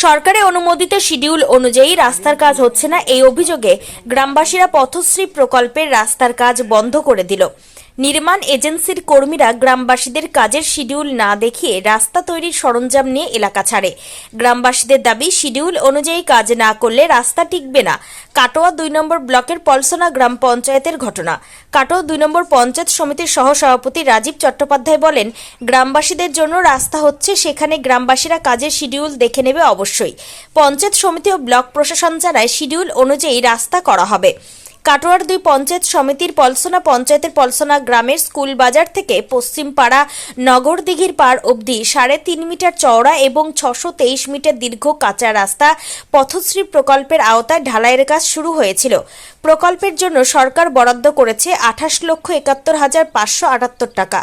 সরকারি অনুমোদিত শিডিউল অনুযায়ী রাস্তার কাজ হচ্ছে না, এই অভিযোগে গ্রামবাসীরা পথশ্রী প্রকল্পের রাস্তার কাজ বন্ধ করে দিল। নির্মাণ এজেন্সির কর্মীরা গ্রামবাসীদের কাজের শিডিউল না দেখিয়ে রাস্তা তৈরির সরঞ্জাম নিয়ে এলাকা ছাড়ে। গ্রামবাসীদের দাবি, শিডিউল অনুযায়ী কাজ না করলে রাস্তা টিকবে না। কাটোয়া ২ নম্বর ব্লকের পলসনা গ্রাম পঞ্চায়েতের ঘটনা। কাটোয়া ২ নম্বর পঞ্চায়েত সমিতির সহসভাপতি রাজীব চট্টোপাধ্যায় বলেন, গ্রামবাসীদের জন্য রাস্তা হচ্ছে, সেখানে গ্রামবাসীরা কাজের শিডিউল দেখে নেবে অবশ্যই। পঞ্চায়েত সমিতি ও ব্লক প্রশাসন জানায় শিডিউল অনুযায়ী রাস্তা করা হবে। কাটোয়ার ২ পঞ্চায়েত সমিতির পলসনা পঞ্চায়েতের পলসনা গ্রামের স্কুল বাজার থেকে পশ্চিম পাড়া নগরদিঘির পাড় অবধি ৩.৫ মিটার চওড়া এবং ৬২৩ মিটার দীর্ঘ কাঁচা রাস্তা পথশ্রী প্রকল্পের আওতায় ঢালাইয়ের কাজ শুরু হয়েছিল। প্রকল্পের জন্য সরকার বরাদ্দ করেছে ২৮,৭১,৫৭৮ টাকা।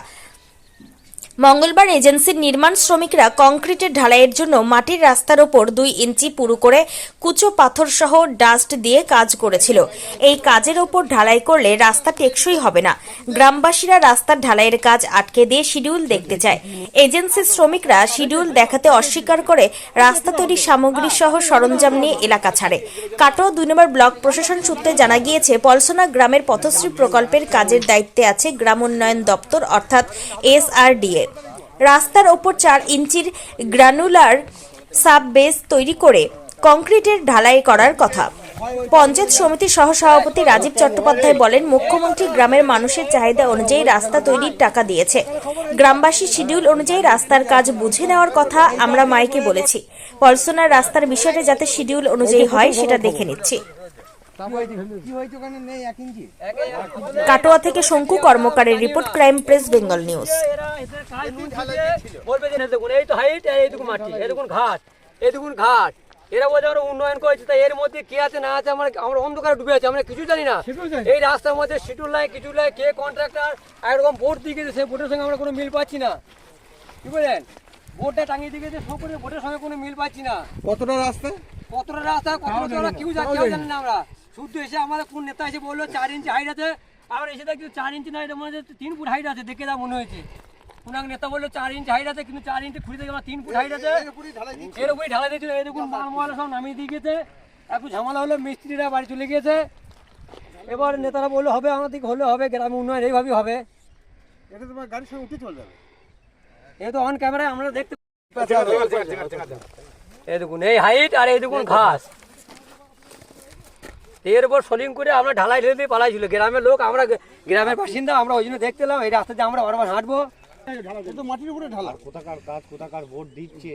মঙ্গলবার এজেন্সির নির্মাণ শ্রমিকরা কংক্রিটের ঢালাইয়ের জন্য মাটির রাস্তার ওপর ২ ইঞ্চি পুরু করে কুচো পাথর সহ ডাস্ট দিয়ে কাজ করেছিল। এই কাজের ওপর ঢালাই করলে রাস্তা টেকসই হবে না। গ্রামবাসীরা রাস্তার ঢালাইয়ের কাজ আটকে দিয়ে শিডিউল দেখতে চায়। এজেন্সির শ্রমিকরা শিডিউল দেখাতে অস্বীকার করে রাস্তা তৈরির সামগ্রী সহ সরঞ্জাম নিয়ে এলাকা ছাড়ে। কাটোয়া ২ নম্বর ব্লক প্রশাসন সূত্রে জানা গিয়েছে, পলসনা গ্রামের পথশ্রী প্রকল্পের কাজের দায়িত্বে আছে গ্রাম উন্নয়ন দপ্তর অর্থাৎ SRDA। রাস্তার ওপর ৪ ইঞ্চির গ্রানুলার সাব বেস তৈরি করে কংক্রিটের ঢালাই করার কথা। পঞ্চায়েত সমিতির সহসভাপতি রাজীব চট্টোপাধ্যায় বলেন, মুখ্যমন্ত্রী গ্রামের মানুষের চাহিদা অনুযায়ী রাস্তা তৈরির টাকা দিয়েছে। গ্রামবাসী শিডিউল অনুযায়ী রাস্তার কাজ বুঝে নেওয়ার কথা আমরা মাইকে বলেছি। পলসনার রাস্তার বিষয়টা যাতে শিডিউল অনুযায়ী হয় সেটা দেখে নিচ্ছি। কাটোয়া থেকে শঙ্কু কর্মকারের report, crime press Bengal news. এরা বলছে আমরা উন্নয়ন করেছি, তাই এর মধ্যে কে আছে না আছে আমরা অন্ধকারে ডুবে আছি, আমরা কিছু জানি না। এই রাস্তার মধ্যে শিডিউল নাই, কিছু নাই, কে কন্ট্রাক্টর একরকম বোর্ড দিয়ে গেছে, সেই বোর্ডের সঙ্গে আমরা কোনো মিল পাচ্ছি না। কি বলেন, বোর্ডটা টাঙিয়ে দিয়ে গেছে, সব বোর্ডের সঙ্গে কোনো মিল পাচ্ছি না। কতটা রাস্তা কতটা কেউ জানি না। আমরা শুদ্ধ এসে আমাদের কোন নেতা এসে বললো ৪ ইঞ্চি হাইট আছে, আমরা এসে দেখছি ৪ ইঞ্চি না, এটা মনে হচ্ছে ৩ ফুট হাইট আছে, দেখে যা মনে হয়েছে। কোন নেতা বললো 4 ইঞ্চি হাইট আছে, কিন্তু 4 ইঞ্চি খুঁড়ি থেকে আমার 3 ফুট হাইট আছে, এর উপরে ঢালাই দিয়েছিল। এই দেখুন মাল সব নামিয়ে দিয়ে গেছে, একটু ঝামেলা হলো, মিস্ত্রিরা বাড়ি চলে গিয়েছে। এবার নেতারা বললো হবে, আমাদের দিকে হলে হবে, গ্রামে উন্নয়ন এইভাবেই হবে। এটা তোমার গাড়ির সঙ্গে উঠে চলে যাবে। এই তো অন ক্যামেরায় আমরা দেখতে, এই দেখুন এই হাইট আর এই দেখুন ঘাস, এর উপর সোলিং করে আমরা ঢালাই ঢেলে দিয়ে পালাইছিল। গ্রামের লোক, আমরা গ্রামের বাসিন্দা, আমরা ওই জন্য দেখতে এলাম এই রাস্তাতে আমরা বারবার হাঁটবো। মাটির উপরে ঢালা, কোথাকার কাজ, কোথাকার ভোট দিচ্ছে।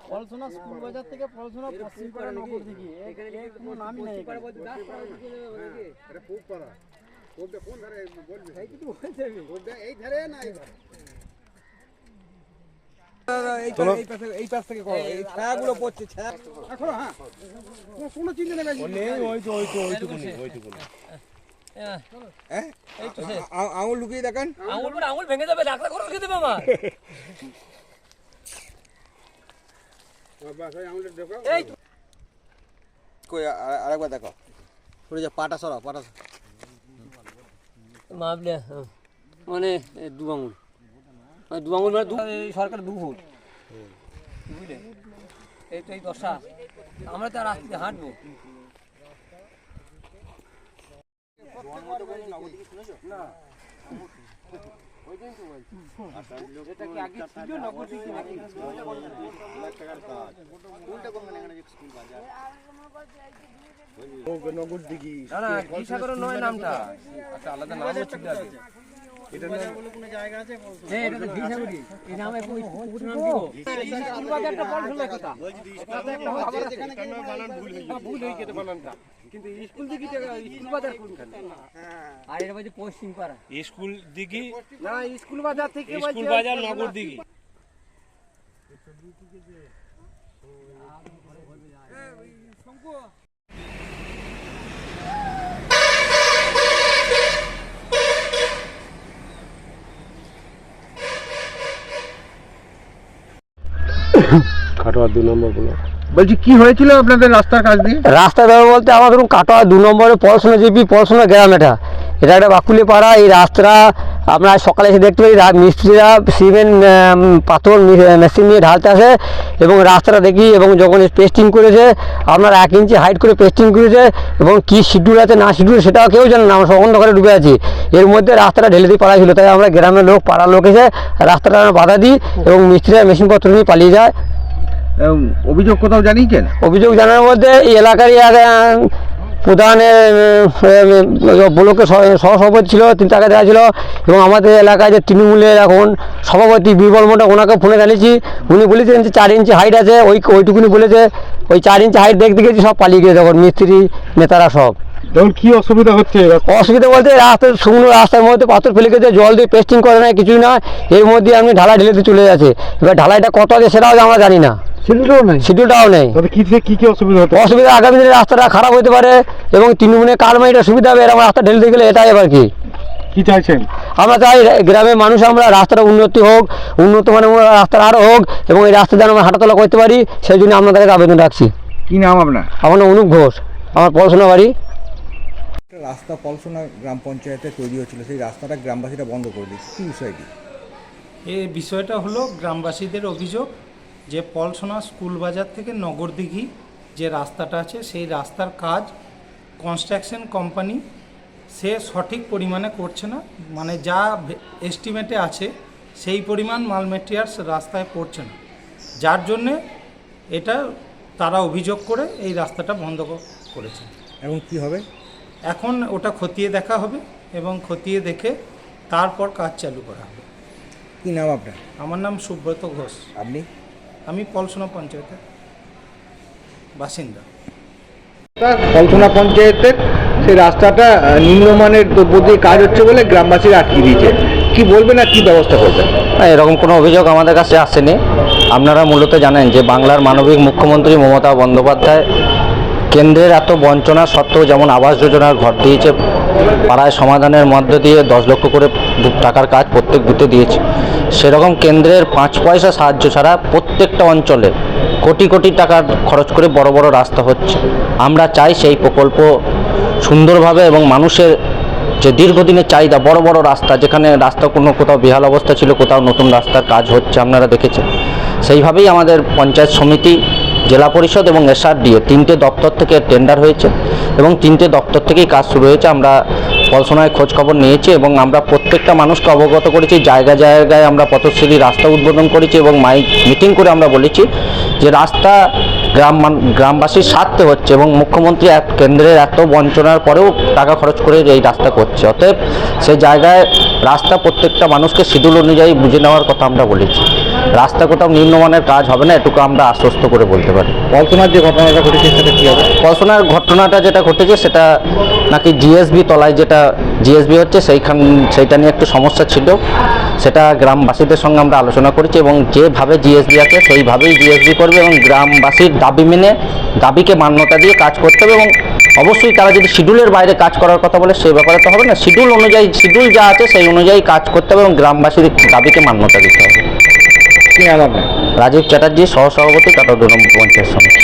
পলসনা স্কুল বাজার থেকে পলসনা পশ্চিম পাড়া নগর দিকে কোনো নামই নেই। কোন ধারে বলবি? এই ধারে না এই ধারে? এই পাশ থেকে করো, এই ছায়াগুলো পড়ছে, ছায়া এখন। হ্যাঁ, কোনো চিন্তা নেই, ওইটুকুনি। আঙুল লুকিয়ে দেখেন, আঙুল ভেঙে যাবে, ডাক্তার করে লিখে দেবে আমার। আরেকবার দেখো, পাটা সরা, পাটা মাপলে মানে 2 আঙুল, মানে 2 আঙুল, মানে সরকার 2 ফুট, বুঝলে? এই তো এই দশা, আমরা তো আর রাস্তাতে হাঁটবো না। জন্যই তো বলছি। এটা কি আগে ছিল নগরদিঘি নাকি? নগর দিঘি না না ঘিসাগর নয় নামটা, একটা আলাদা নাম ছিল আগে। এটা কোনো জায়গা আছে হ্যাঁ এটা তো ঘিসাগরি, এই নামে পুরো নাম দিব। স্কুল বাজারটা পড়াশোনা কথা ভুল হয়ে গেছে বানানটা, কিন্তু স্কুল দিঘি স্কুল বাজার কোনখানে? আর এটা বলছে পশ্চিম পাড়া স্কুল দিঘি না, স্কুল বাজার থেকে স্কুল বাজার নগর দিঘি। বলছি কি হয়েছিল আপনাদের রাস্তার কাজ দিয়ে? রাস্তা ব্যবহার বলতে আমার ধরুন কাটোয়া 2 নম্বরে পড়াশোনা জিপি পড়াশোনা গ্রাম, এটা একটা বাকুলি পাড়া। এই রাস্তাটা আপনার সকালে এসে দেখতে পাই মিস্ত্রিরা সিমেন্ট পাথর মেশিন নিয়ে ঢালতে আসে এবং রাস্তাটা দেখি, এবং যখন পেস্টিং করেছে আপনার 1 ইঞ্চি হাইট করে পেস্টিং করেছে, এবং কী শিডিউল আছে না শিডিউল সেটাও কেউ জানে না, আমরা সব অন্ধকারে ডুবে আছি। এর মধ্যে রাস্তাটা ঢেলে দিয়ে পাড়া ছিল, তাই আমরা গ্রামের লোক পাড়ার লোক এসে রাস্তাটা আমরা বাধা দিই এবং মিস্ত্রিরা মেশিনপত্র নিয়ে পালিয়ে যায়। অভিযোগ কোথাও জানিয়েছেন? অভিযোগ জানার মধ্যে এই এলাকারই এক প্রধানের ব্লকের সহসভাপতি ছিল, তিনি তাকে দেখা ছিল, এবং আমাদের এলাকায় যে তৃণমূলের এখন সভাপতি বীরবল মোটা, ওনাকে ফোনে জানিয়েছি। উনি বলেছেন যে 4 ইঞ্চি হাইট আছে, ওইটুকুনি বলেছে। ওই 4 ইঞ্চি হাইট দেখতে গেছি, সব পালিয়ে গিয়েছে তখন মিস্ত্রি নেতারা সব। তখন কি অসুবিধা হচ্ছে? অসুবিধা বলতে রাস্তার শুকনো রাস্তার মধ্যে পাথর ফেলে গেছে, জল দিয়ে পেস্টিং করে না, কিছুই না। এর মধ্যে আপনি ঢালাই ঢেলে চলে যাচ্ছে। এবার ঢালাইটা কত আছে সেটাও আমরা জানি না, শিডিউলটাও নেই। কি অসুবিধা হচ্ছে? অসুবিধা আগামী দিনে রাস্তাটা খারাপ হতে পারে এবং তৃণমূলে কালমাইটা সুবিধা হবে, এরকম রাস্তা ঢেলে গেলে এটাই এবার কি চাইছেন? আমরা চাই গ্রামের মানুষ আমরা রাস্তাটা উন্নতি হোক, উন্নত মানের রাস্তাটা আরও হোক, এবং এই রাস্তা যেন আমরা হাঁটাচলা করতে পারি, সেই জন্য আপনাদের কাছে আবেদন রাখছি। কি নাম আপনার? আমার নাম অনুপ ঘোষ, আমার পড়াশোনা বাড়ি। রাস্তা পলসোনা গ্রাম পঞ্চায়েতে তৈরি হচ্ছিল, সেই রাস্তাটা গ্রামবাসীরা বন্ধ করে দিচ্ছে, কী বিষয়টি? এই বিষয়টা হলো গ্রামবাসীদের অভিযোগ যে পলসোনা স্কুল বাজার থেকে নগরদিঘি যে রাস্তাটা আছে, সেই রাস্তার কাজ কনস্ট্রাকশন কোম্পানি সে সঠিক পরিমাণে করছে না, মানে যা এস্টিমেটে আছে সেই পরিমাণ মাল মেটেরিয়ালস রাস্তায় পড়ছে না, যার জন্যে এটা তারা অভিযোগ করে এই রাস্তাটা বন্ধ করেছে। এখন কি হবে? এখন ওটা খতিয়ে দেখা হবে এবং খতিয়ে দেখে তারপর কাজ চালু করা হবে। কী নাম আপনার? আমার নাম সুব্রত ঘোষ, আপনি? আমি পলসোনা পঞ্চায়েতের বাসিন্দা। পলসোনা পঞ্চায়েতের সেই রাস্তাটা নিম্নমানের দ্রব্য দিয়ে কাজ হচ্ছে বলে গ্রামবাসীরা আটকে দিয়েছে, কি বলবেন আর কি ব্যবস্থা করবেন? এরকম কোনো অভিযোগ আমাদের কাছে আসেনি। আপনারা মূলত জানেন যে বাংলার মানবিক মুখ্যমন্ত্রী মমতা বন্দ্যোপাধ্যায় কেন্দ্রের এত বঞ্চনা সত্ত্বেও যেমন আবাস যোজনার ঘর দিয়েছে, পাড়ায় সমাধানের মধ্য দিয়ে 10 লক্ষ করে টাকার কাজ প্রত্যেক বুথে দিয়েছে, সেরকম কেন্দ্রের 5 পয়সা সাহায্য ছাড়া প্রত্যেকটা অঞ্চলে কোটি কোটি টাকা খরচ করে বড় বড় রাস্তা হচ্ছে। আমরা চাই সেই প্রকল্প সুন্দরভাবে এবং মানুষের যে দীর্ঘদিনের চাহিদা বড় বড় রাস্তা, যেখানে রাস্তা কোথাও বেহাল অবস্থা ছিল, কোথাও নতুন রাস্তার কাজ হচ্ছে আপনারা দেখেছেন, সেইভাবেই আমাদের পঞ্চায়েত সমিতি, জেলা পরিষদ এবং SRDA 3টে দপ্তর থেকে টেন্ডার হয়েছে এবং 3টে দপ্তর থেকেই কাজ শুরু হয়েছে। আমরা পলসোনায় খোঁজ খবর নিয়েছি এবং আমরা প্রত্যেকটা মানুষকে অবগত করেছি, জায়গায় জায়গায় আমরা পথশ্রী রাস্তা উদ্বোধন করেছি এবং মিটিং করে আমরা বলেছি যে রাস্তা গ্রামবাসীর স্বার্থে হচ্ছে এবং মুখ্যমন্ত্রী কেন্দ্রের এত বঞ্চনার পরেও টাকা খরচ করে এই রাস্তা করছে, অতএব সেই জায়গায় রাস্তা প্রত্যেকটা মানুষকে শিডিউল অনুযায়ী বুঝে নেওয়ার কথা আমরা বলেছি। রাস্তা কোথাও নিম্নমানের কাজ হবে না, এটুকু আমরা আশ্বস্ত করে বলতে পারি। পলসোনার যে ঘটনাটা ঘটেছে সেটা কী হবে? পলসোনার ঘটনাটা যেটা ঘটেছে সেটা নাকি জিএসবি তলায় যেটা জিএসবি হচ্ছে সেইটা নিয়ে একটু সমস্যা ছিল, সেটা গ্রামবাসীদের সঙ্গে আমরা আলোচনা করেছি এবং যেভাবে জিএসবি আছে সেইভাবেই জিএসবি করবে এবং গ্রামবাসীর দাবি মেনে দাবিকে মান্যতা দিয়ে কাজ করতে হবে এবং অবশ্যই তারা যদি শিডিউলের বাইরে কাজ করার কথা বলে সেই ব্যাপারে তো হবে না, শিডিউল অনুযায়ী শিডিউল যা আছে সেই অনুযায়ী কাজ করতে হবে এবং গ্রামবাসীর দাবিকে মান্যতা দিতে হবে। কী নাম আপনার? রাজীব চ্যাটার্জি, সহসভাপতি, কাটোয়া 2 নম্বর পঞ্চায়েত সমিতি।